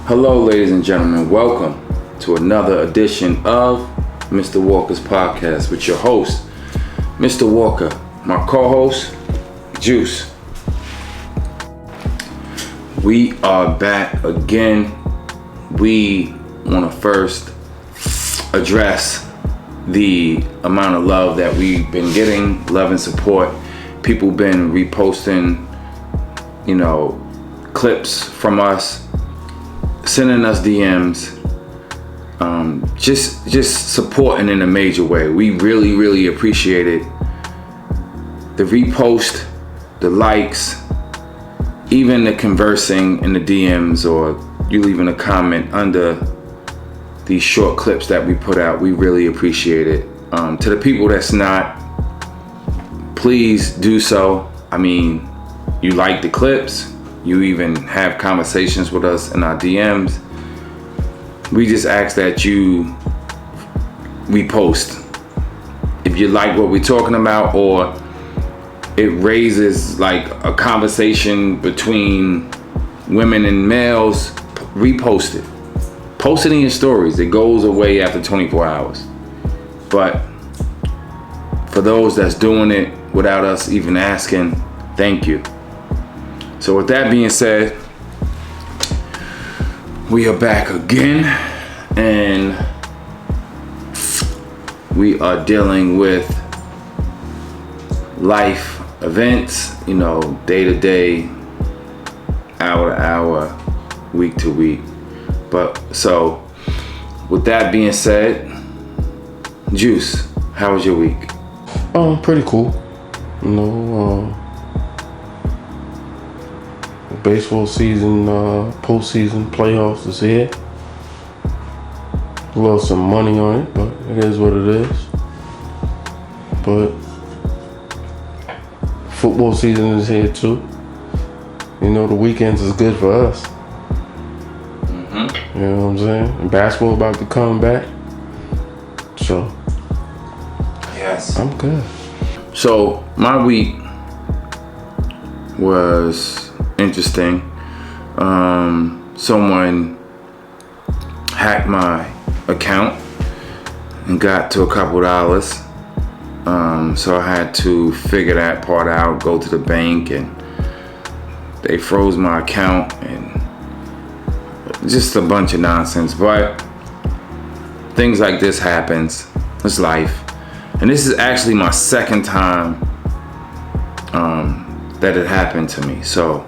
Hello, ladies and gentlemen. Welcome to another edition of Mr. Walker's Podcast with your host, Mr. Walker, my co-host, Juice. We are back again. We want to first address the amount of love that we've been getting, love and support. People been reposting, clips from us, sending us DMs, just supporting in a major way. We really appreciate it. The repost, the likes, even the conversing in the DMs, or you leaving a comment under these short clips that we put out. We really appreciate it. To the people that's not, please do so. I mean, you like the clips, you even have conversations with us in our DMs. We just ask that you repost. If you like what we're talking about, or it raises like a conversation between women and males, repost it. Post it in your stories. It goes away after 24 hours. But for those that's doing it without us even asking, thank you. So with that being said, we are back again, and we are dealing with life events, day to day, hour to hour, week to week. But so with that being said, Juice, how was your week? Pretty cool. Baseball season, postseason playoffs is here. Lost some money on it, but it is what it is. But football season is here too. The weekends is good for us. You know what I'm saying? And basketball about to come back. So, yes, I'm good. So my week was interesting. Someone hacked my account and got to a couple dollars. So I had to figure that part out, go to the bank, and they froze my account and just a bunch of nonsense. But things like this happens. It's life. And this is actually my second time that it happened to me. So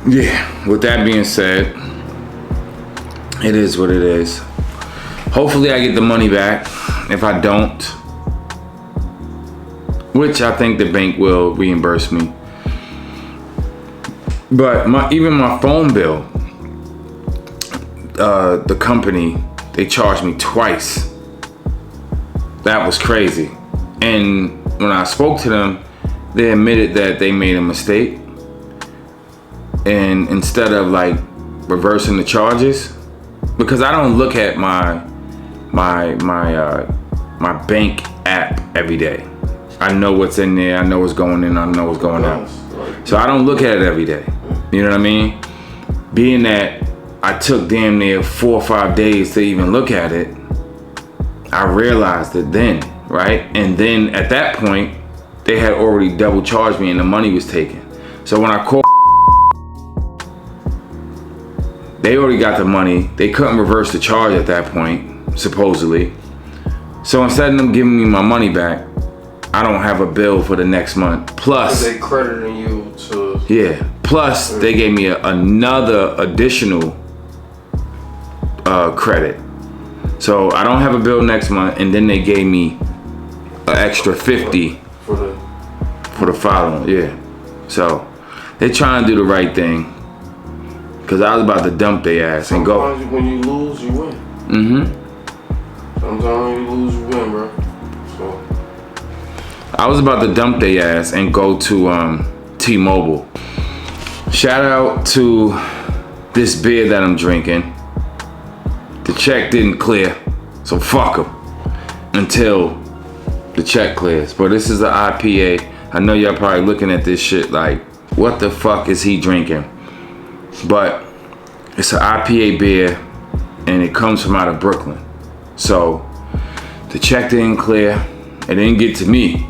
yeah, with that being said, it is what it is. Hopefully I get the money back. If I don't, which I think the bank will reimburse me. But even my phone bill, the company, they charged me twice. That was crazy. And when I spoke to them, they admitted that they made a mistake. And instead of like reversing the charges, because I don't look at my bank app every day. I know what's in there. I know what's going in. I know what's going out. So I don't look at it every day. You know what I mean? Being that I took damn near 4 or 5 days to even look at it, I realized it then, right? And then at that point, they had already double charged me and the money was taken. So when I called, they already got the money. They couldn't reverse the charge at that point, supposedly. So instead of them giving me my money back, I don't have a bill for the next month. Plus, they crediting you to... Yeah. Plus, they gave me another additional credit. So I don't have a bill next month, and then they gave me an extra 50 for the following. Yeah. So they're trying to do the right thing. Cause I was about to dump their ass and go. Sometimes when you lose, you win. Sometimes when you lose, you win, bro. So I was about to dump their ass and go to T-Mobile. Shout out to this beer that I'm drinking. The check didn't clear, so fuck them until the check clears. But this is an IPA. I know y'all probably looking at this shit like, what the fuck is he drinking? But it's an IPA beer, and it comes from out of Brooklyn. So the check didn't clear. It didn't get to me.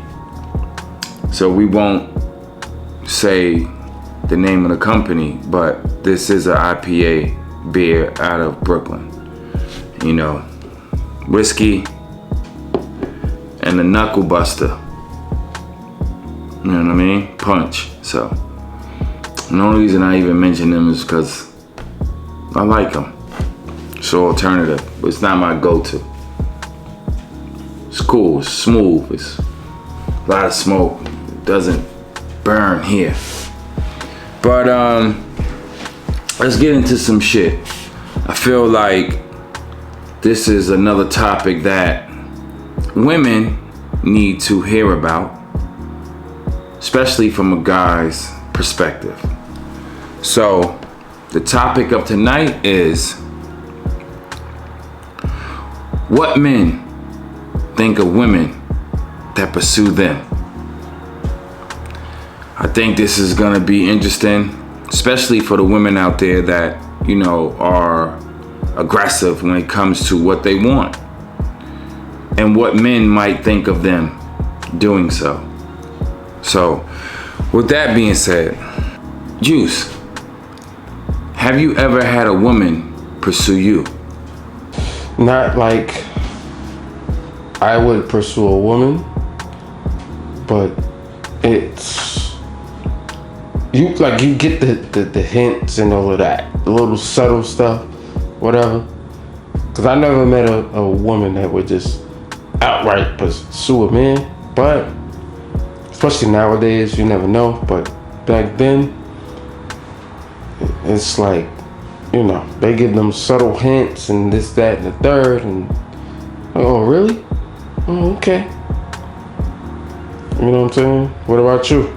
So we won't say the name of the company, but this is an IPA beer out of Brooklyn. You know, whiskey and the knuckle buster. You know what I mean? Punch. So the only reason I even mention them is because I like them. It's an alternative, but it's not my go-to. It's cool, it's smooth, it's a lot of smoke. It doesn't burn here. But let's get into some shit. I feel like this is another topic that women need to hear about, especially from a guy's perspective. So the topic of tonight is what men think of women that pursue them. I think this is gonna be interesting, especially for the women out there that, you know, are aggressive when it comes to what they want and what men might think of them doing so. So, with that being said, Juice, have you ever had a woman pursue you? Not like I would pursue a woman, but it's you get the hints and all of that, the little subtle stuff, whatever. Cause I never met a woman that would just outright pursue a man, but especially nowadays, you never know. But back then, it's like, you know, they give them subtle hints and this, that, and the third, and oh, really? Oh, okay. You know what I'm saying? What about you?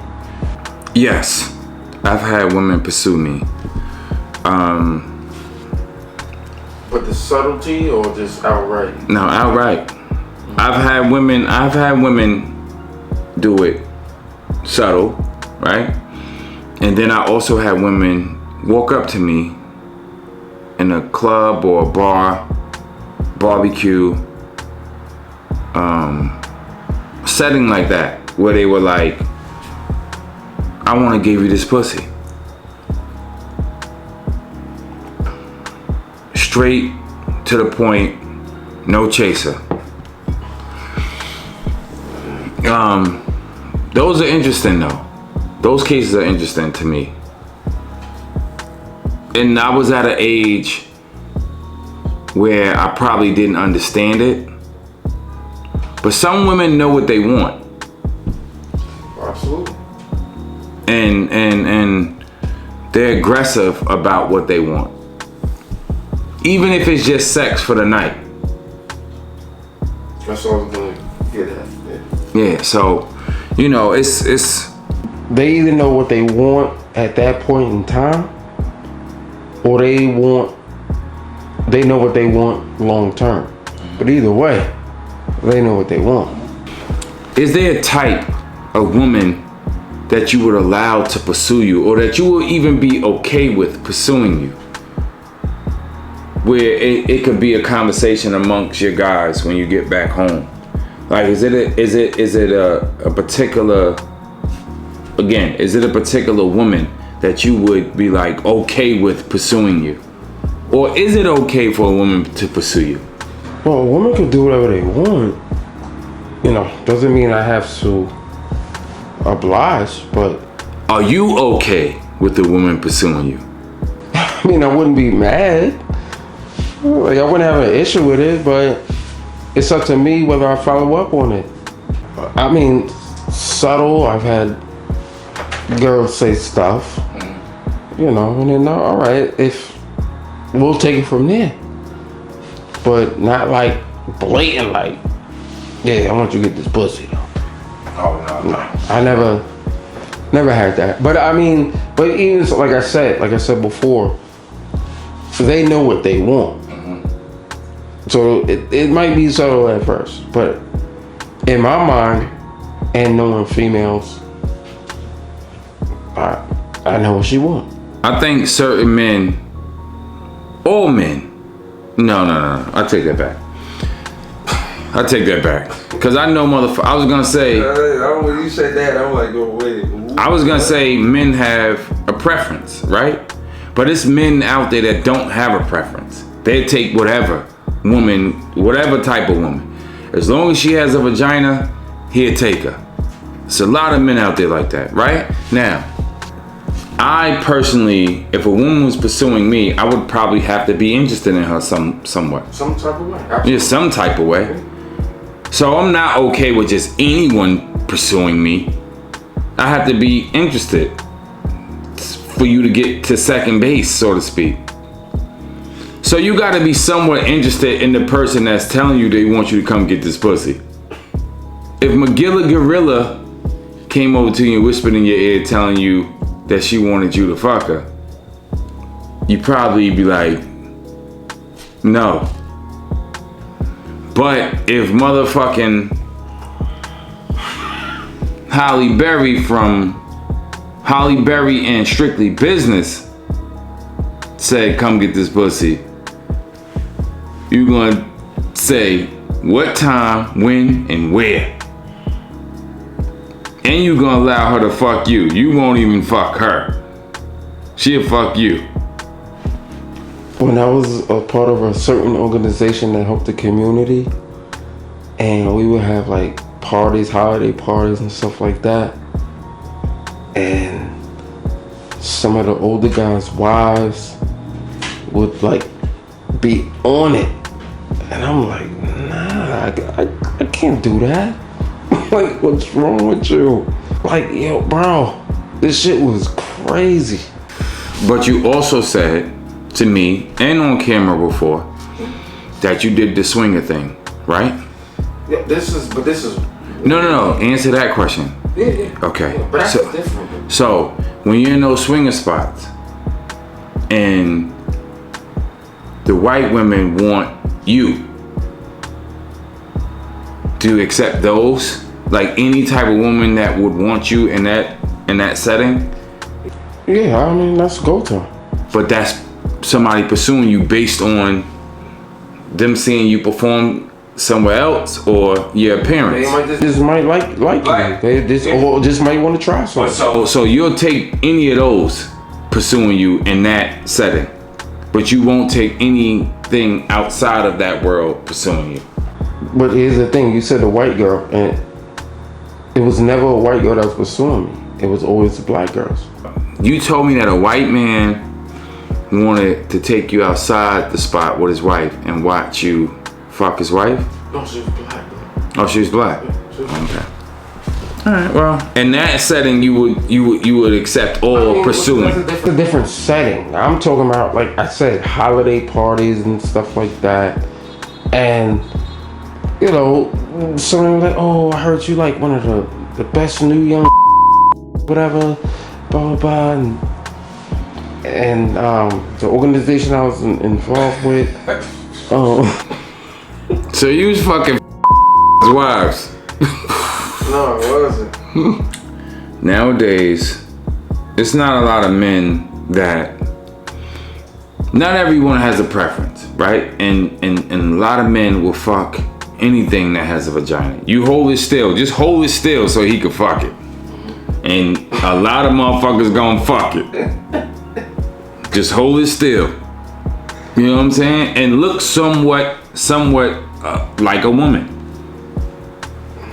Yes, I've had women pursue me. But the subtlety or just outright? No, outright. I've had women do it subtle, right? And then I also had women walk up to me in a club or a bar, barbecue, setting like that, where they were like, I want to give you this pussy. Straight to the point, no chaser. Those are interesting though. Those cases are interesting to me. And I was at an age where I probably didn't understand it. But some women know what they want. Absolutely. And they're aggressive about what they want. Even if it's just sex for the night. That's all I was gonna get at. Yeah, so, you know, it's They either know what they want at that point in time, or they know what they want long term. But either way, they know what they want. Is there a type of woman that you would allow to pursue you, or that you will even be okay with pursuing you? Where it could be a conversation amongst your guys when you get back home. Like, is it a particular woman that you would be like okay with pursuing you? Or is it okay for a woman to pursue you? Well, a woman can do whatever they want. You know, doesn't mean I have to oblige, but Are you okay with the woman pursuing you? I mean, I wouldn't be mad. Like, I wouldn't have an issue with it, but it's up to me whether I follow up on it. I mean, subtle, I've had girls say stuff, you know, and then, all right, if we'll take it from there. But not like blatant, like, yeah, I want you to get this pussy, though. Oh, no. No, I never had that. But I mean, but even like I said before, they know what they want. So it might be subtle at first, but in my mind, and knowing females, I know what she want. I think certain men, all men, no, I take that back. Cause I know I was gonna say. When you said that, I'm like, oh wait. I was gonna say men have a preference, right? But it's men out there that don't have a preference. They take whatever woman, whatever type of woman. As long as she has a vagina, he'll take her. It's a lot of men out there like that, right? Now, I personally, if a woman was pursuing me, I would probably have to be interested in her somewhat. Some type of way. Absolutely. Yeah, some type of way. So I'm not okay with just anyone pursuing me. I have to be interested for you to get to second base, so to speak. So you gotta be somewhat interested in the person that's telling you they want you to come get this pussy. If Magilla Gorilla came over to you and whispered in your ear telling you that she wanted you to fuck her, you'd probably be like, no. But if motherfucking Holly Berry from Holly Berry and Strictly Business said, come get this pussy, you gonna say what time, when, and where. And you gonna allow her to fuck you. You won't even fuck her. She'll fuck you. When I was a part of a certain organization that helped the community, and we would have like parties, holiday parties and stuff like that, and some of the older guys' wives would like be on it, and I'm like, nah, I can't do that. Like, what's wrong with you? Like, yo, bro, this shit was crazy. But you also said to me and on camera before that you did the swinger thing, right? Yeah, this is. No. Answer that question. Yeah. Okay. Yeah, but that's different. So when you're in those swinger spots and the white women want you, do you accept those? Like any type of woman that would want you in that setting? Yeah, I mean, that's go time. But that's somebody pursuing you based on them seeing you perform somewhere else or your appearance. They might like you. They just might want to try something. So you'll take any of those pursuing you in that setting, but you won't take anything outside of that world pursuing you. But here's the thing: you said a white girl, and it was never a white girl that was pursuing me. It was always the black girls. You told me that a white man wanted to take you outside the spot with his wife and watch you fuck his wife? No, she was black. Oh, she was black. Yeah, she was Okay. All right. Well, in that setting, you would accept all pursuing. It's a different setting. I'm talking about, like I said, holiday parties and stuff like that. And you know, someone like, oh, I heard you like one of the best new young whatever, blah blah blah, and the organization I was involved with. So you was fucking wives. No, it wasn't. Nowadays, it's not a lot of men that. Not everyone has a preference, right? And a lot of men will fuck anything that has a vagina. You hold it still. Just hold it still so he can fuck it. And a lot of motherfuckers gonna fuck it. Just hold it still. You know what I'm saying? And look somewhat like a woman.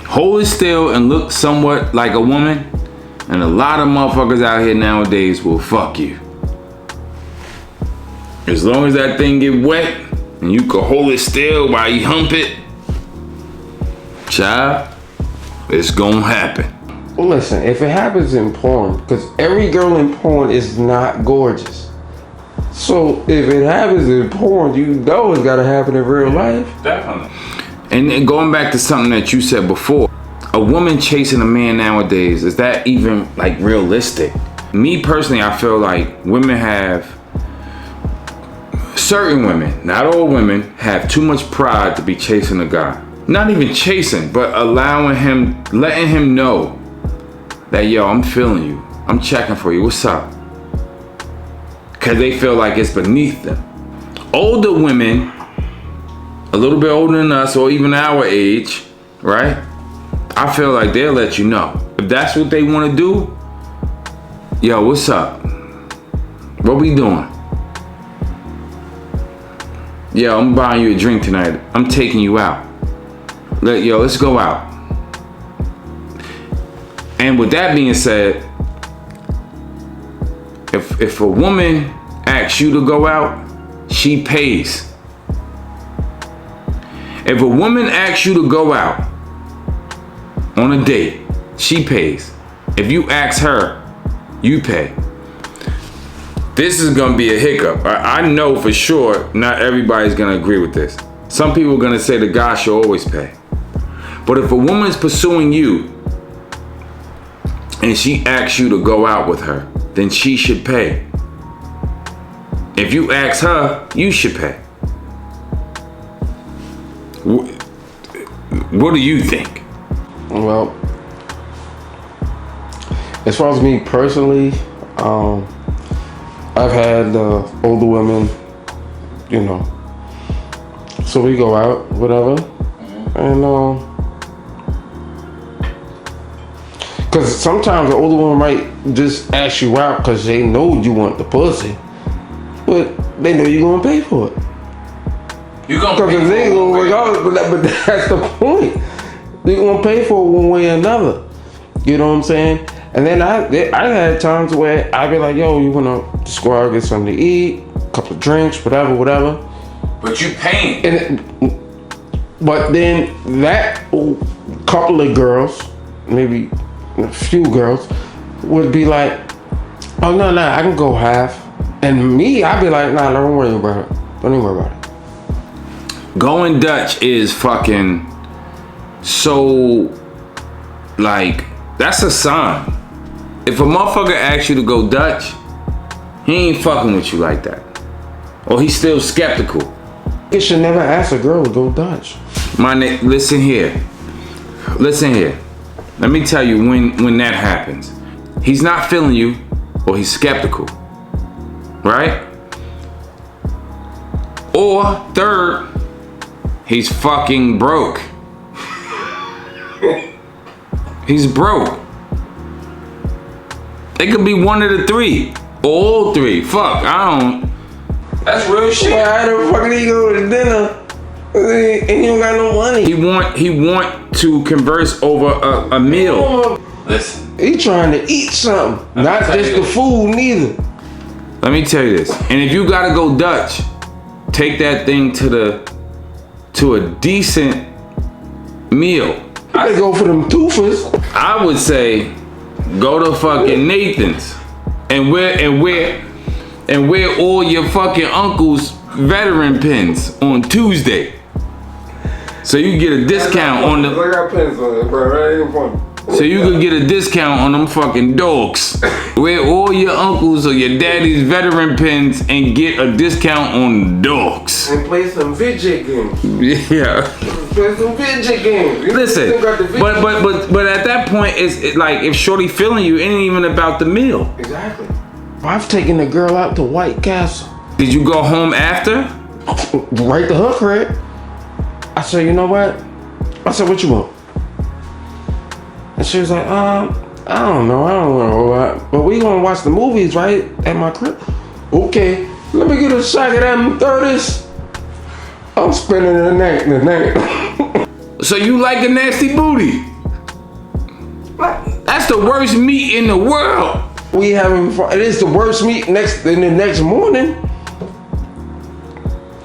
Hold it still and look somewhat like a woman. And a lot of motherfuckers out here nowadays will fuck you. As long as that thing get wet and you can hold it still while you hump it, child, it's gonna happen. Listen, if it happens in porn, because every girl in porn is not gorgeous. So if it happens in porn, you know it's gotta happen in real life. Definitely. And going back to something that you said before, a woman chasing a man nowadays, is that even like realistic? Me personally, I feel like certain women, not all women, have too much pride to be chasing a guy. Not even chasing, but letting him know that, yo, I'm feeling you. I'm checking for you. What's up? because they feel like it's beneath them. Older women, a little bit older than us or even our age, right? I feel like they'll let you know. If that's what they want to do, yo, what's up? What we doing? Yo, I'm buying you a drink tonight. I'm taking you out. Let's go out. And with that being said, if a woman asks you to go out, she pays. If a woman asks you to go out on a date, she pays. If you ask her, you pay. This is gonna be a hiccup. I know for sure not everybody's gonna agree with this. Some people are gonna say the guy should always pay. But if a woman's pursuing you and she asks you to go out with her, then she should pay. If you ask her, you should pay. What do you think? Well, as far as me personally, I've had older women, you know, so we go out, whatever, and because sometimes the older woman might just ask you out because they know you want the pussy, but they know you're gonna pay for it. You gonna Because they ain't gonna work out, but that's the point. They're gonna pay for it one way or another. You know what I'm saying? And then I had times where I'd be like, yo, you wanna just go out, get something to eat, a couple of drinks, whatever. But you paying. But then that couple of girls, maybe a few girls, would be like, oh no, I can go half. And me, I'd be like, nah, don't worry about it. Don't even worry about it. Going Dutch is fucking so, like, that's a sign. If a motherfucker asks you to go Dutch, he ain't fucking with you like that. Or he's still skeptical. You should never ask a girl to go Dutch. Listen here. Let me tell you when that happens. He's not feeling you or he's skeptical. Right? Or third, he's fucking broke. He's broke. It could be one of the three. Or all three. Fuck, I don't. That's real shit. Why the fuck did he go to dinner and you don't got no money? He want to converse over a meal. Listen. He trying to eat something. Not just the food neither. Let me tell you this. And if you gotta go Dutch, take that thing to a decent meal. I go for them twofers. I would say go to fucking Nathan's and wear all your fucking uncle's veteran pins on Tuesday. So you can get a discount on the. I got pins on it, bro. That ain't funny. So you can get a discount on them fucking dogs. Wear all your uncles or your daddy's veteran pins and get a discount on dogs. And play some video games. Yeah. Play some video games. You Listen, still got the video but at that point, it's like if shorty feeling you, it ain't even about the meal. Exactly. I've taken a girl out to White Castle. Did you go home after? Right to her crib. I said, you know what? I said, what you want? And she was like, I don't know. But we gonna watch the movies, right? At my crib. Okay, let me get a shot of them 30s. I'm spending the night. So you like a nasty booty? That's the worst meat in the world. We having fun. It is the worst meat in the next morning.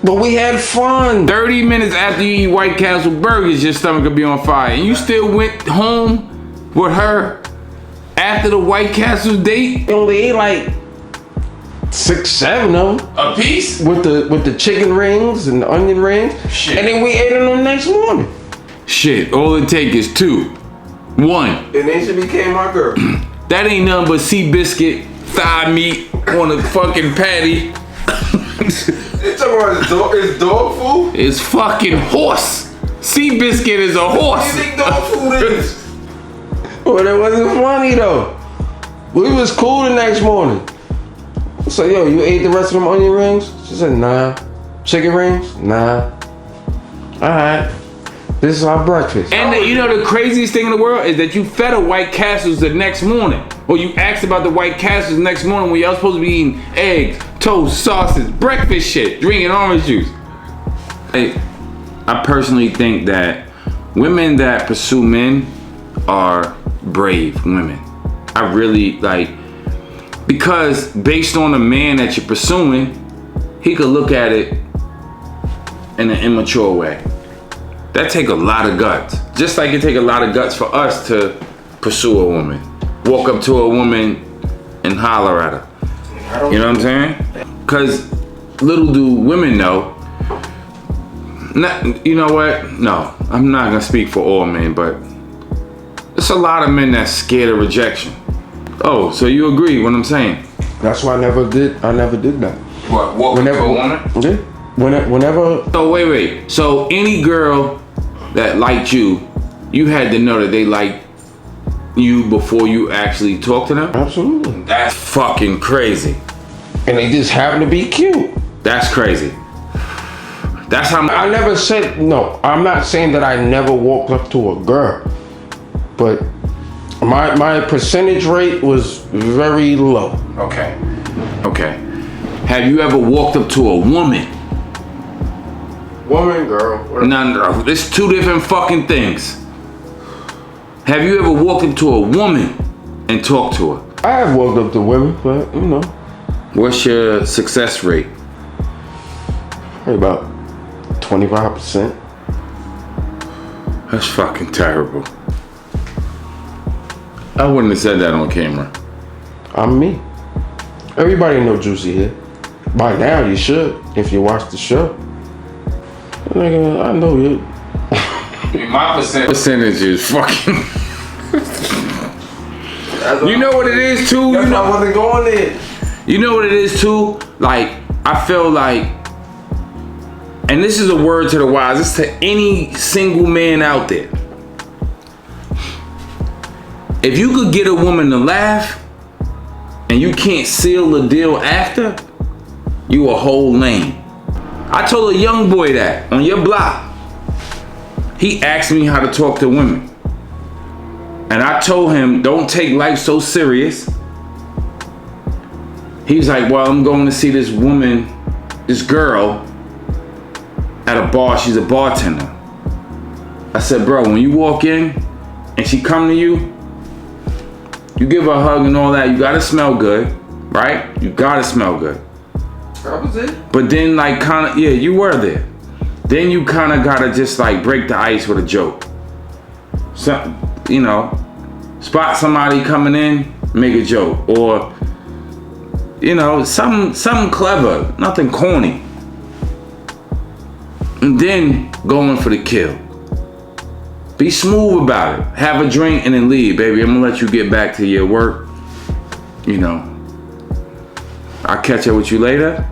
But we had fun. 30 minutes after you eat White Castle burgers, your stomach could be on fire. And you still went home with her after the White Castle date? We only ate like 6, 7 of them. A piece? With the chicken rings and the onion rings. Shit. And then we ate them the next morning. Shit, all it take is 2. 1. And then she became my girl. That ain't nothing but Seabiscuit thigh meat on a fucking patty. You talking about it's dog food? It's fucking horse. Seabiscuit is a horse. What do you think dog food is? Well, that wasn't funny though. We was cool the next morning. So, yo, you ate the rest of them onion rings? She said, nah. Chicken rings? Nah. Alright. This is our breakfast. And you know the craziest thing in the world is that you fed her White Castles the next morning. Or you asked about the White Castles the next morning when y'all supposed to be eating eggs, toast, sausage, breakfast shit, drinking orange juice. I personally think that women that pursue men are brave women. I really because based on the man that you're pursuing, he could look at it in an immature way. That take a lot of guts. Just like it take a lot of guts for us to pursue a woman. Walk up to a woman and holler at her. You know what I'm saying? Because little do women know. You know what? No, I'm not gonna speak for all men, but there's a lot of men that's scared of rejection. Oh, so you agree what I'm saying? That's why I never did that. What, walk up to a woman? Yeah. Whenever. So wait. So any girl that liked you, you had to know that they liked you before you actually talked to them? Absolutely. That's fucking crazy. And they just happen to be cute. That's crazy. That's how I never said, no, I'm not saying that I never walked up to a girl. But my percentage rate was very low. Okay. Have you ever walked up to a woman? Woman, girl. No. It's two different fucking things. Have you ever walked up to a woman and talked to her? I have walked up to women, but you know. What's your success rate? Probably about 25%. That's fucking terrible. I wouldn't have said that on camera. I'm me. Everybody know Juicy here. By now you should, if you watch the show. Nigga, I know you. My percentage is fucking. You know what it is too? That's why I wasn't going there. You know what it is too? Like, I feel like, and this is a word to the wise, it's to any single man out there. If you could get a woman to laugh and you can't seal the deal after, you a whole lame. I told a young boy that on your block. He asked me how to talk to women. And I told him, don't take life so serious. He was like, well, I'm going to see this woman, this girl at a bar. She's a bartender. I said, bro, when you walk in and she come to you, you give her a hug and all that. You gotta smell good, right? You gotta smell good. That was it? But then like kinda, yeah, you were there. Then you kinda gotta just like break the ice with a joke. So, you know, spot somebody coming in, make a joke. Or, you know, something clever, nothing corny. And then going for the kill. Be smooth about it. Have a drink and then leave, baby. I'm gonna let you get back to your work. You know, I'll catch up with you later.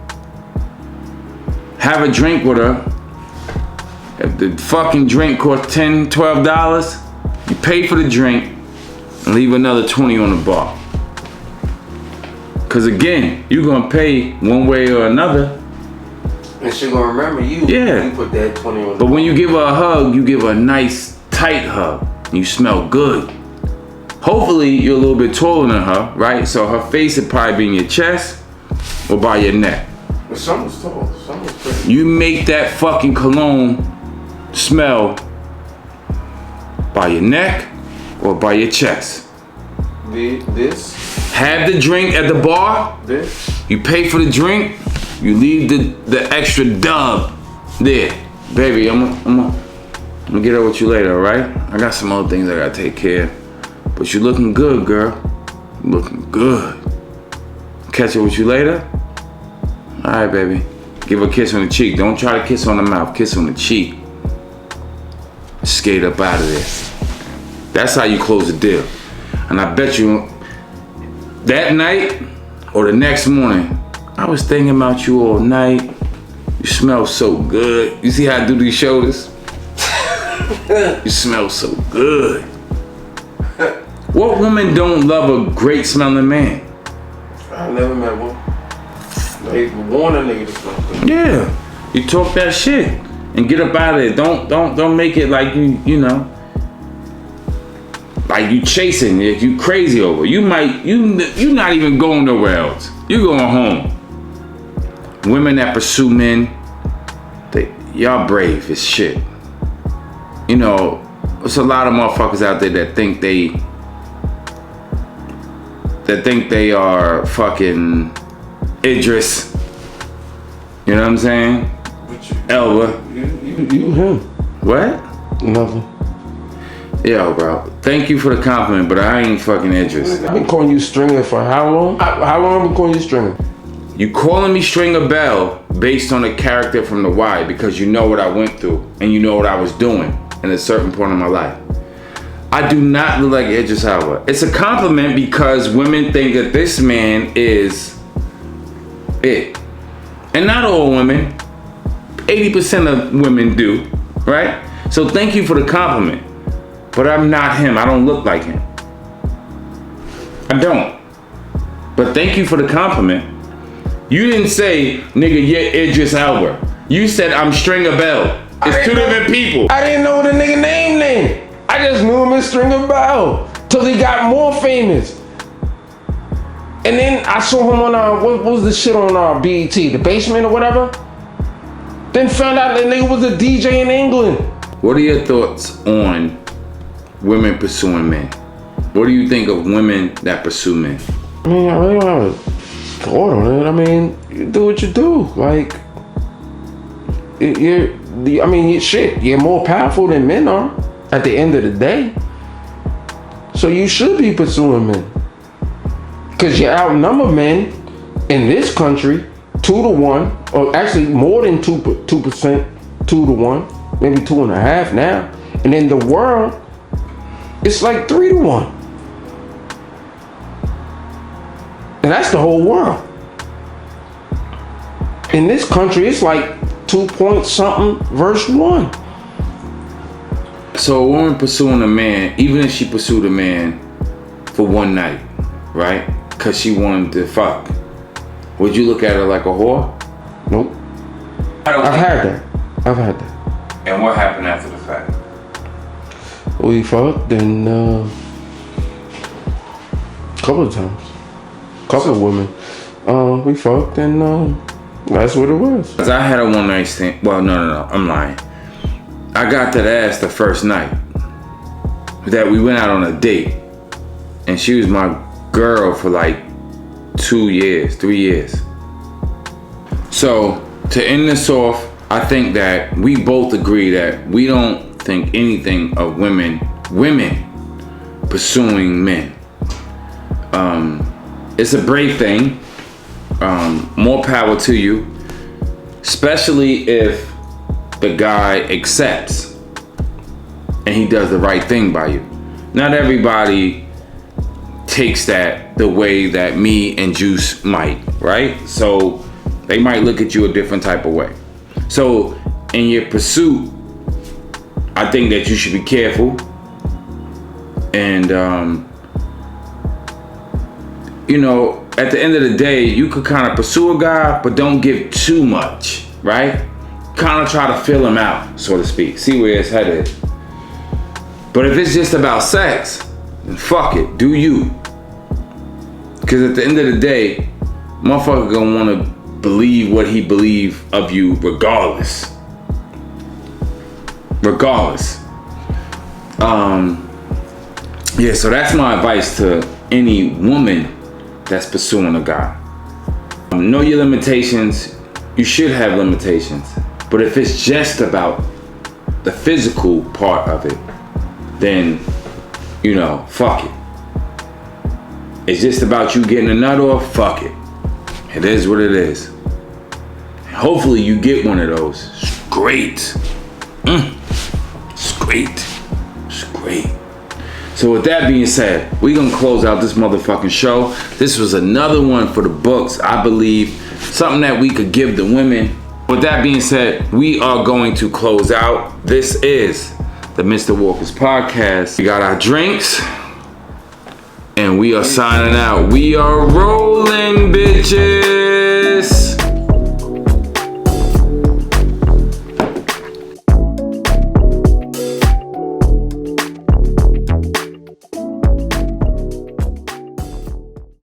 Have a drink with her. If the fucking drink costs $10, $12, you pay for the drink and leave another 20 on the bar. Cause again, you're gonna pay one way or another. And she gonna remember you. Yeah. You put that 20 on. But when you give her a hug, you give her a nice tight hug. You smell good. Hopefully you're a little bit taller than her, right? So her face would probably be in your chest or by your neck. But some was tall, some was pretty. You make that fucking cologne smell by your neck or by your chest. This. Have the drink at the bar. This. You pay for the drink. You leave the extra dub there. Baby, I'm gonna get up with you later, all right? I got some other things I gotta take care of. But you looking good, girl. You looking good. Catch up with you later? All right, baby. Give her a kiss on the cheek. Don't try to kiss on the mouth. Kiss on the cheek. Skate up out of there. That's how you close the deal. And I bet you that night or the next morning, I was thinking about you all night. You smell so good. You see how I do these shoulders? You smell so good. What woman don't love a great smelling man? I never met one. They warn a nigga to something. Yeah, you talk that shit and get up out of it. Don't make it like you know, like you chasing, like you crazy over. You not even going nowhere else. You going home. Women that pursue men, y'all brave as shit. You know, there's a lot of motherfuckers out there that think they are fucking Idris. You know what I'm saying? Elba. You him. What? Nothing. Yo, bro. Thank you for the compliment, but I ain't fucking Idris. I've been calling you Stringer for how long? How long have I been calling you Stringer? You calling me Stringer Bell based on the character from The Wire because you know what I went through and you know what I was doing in a certain point in my life. I do not look like Idris Elba. It's a compliment because women think that this man is it. And not all women. 80% of women do, right? So thank you for the compliment. But I'm not him. I don't look like him. I don't. But thank you for the compliment. You didn't say, nigga, you're Idris Elba. You said I'm Stringer Bell. It's two different people. I didn't know the nigga name. I just knew him as Stringer Bell till he got more famous. And then I saw him on what was the shit on BET, The Basement or whatever. Then found out that nigga was a DJ in England. What are your thoughts on women pursuing men? What do you think of women that pursue men? I mean, I really don't have a thought on it. I mean, you do what you do. Like, you're more powerful than men are at the end of the day. So you should be pursuing men. Because you outnumber men in this country 2-1, or actually more than 2%, 2-1, maybe 2.5 now. And in the world, it's like 3-1. And that's the whole world. In this country, it's like 2 point something versus 1. So a woman pursuing a man, even if she pursued a man for one night, right? Because she wanted to fuck, would you look at her like a whore? Nope. I've had that. And what happened after the fact? We fucked and couple of times. Couple of women. We fucked and that's what it was. Cause I had a one night stand. Well, no, I'm lying. I got that ass the first night that we went out on a date, and she was my girl for like 2 years, 3 years. So to end this off, I think that we both agree that we don't think anything of women pursuing men. It's a brave thing. More power to you, especially if the guy accepts and he does the right thing by you. Not everybody takes that the way that me and Juice might, right? So they might look at you a different type of way. So in your pursuit, I think that you should be careful and at the end of the day, you could kind of pursue a guy, but don't give too much, right? Kind of try to fill him out, so to speak. See where his head is. But if it's just about sex, then fuck it, do you. Because at the end of the day, motherfucker gonna want to believe what he believe of you regardless. So that's my advice to any woman that's pursuing a guy. Know your limitations. You should have limitations. But if it's just about the physical part of it, then, fuck it. It's just about you getting a nut off, fuck it. It is what it is. Hopefully you get one of those. It's great. It's great. It's great. So with that being said, we're gonna close out this motherfucking show. This was another one for the books, I believe. Something that we could give the women. With that being said, we are going to close out. This is the Mr. Walker's Podcast. We got our drinks, and we are signing out. We are rolling, bitches.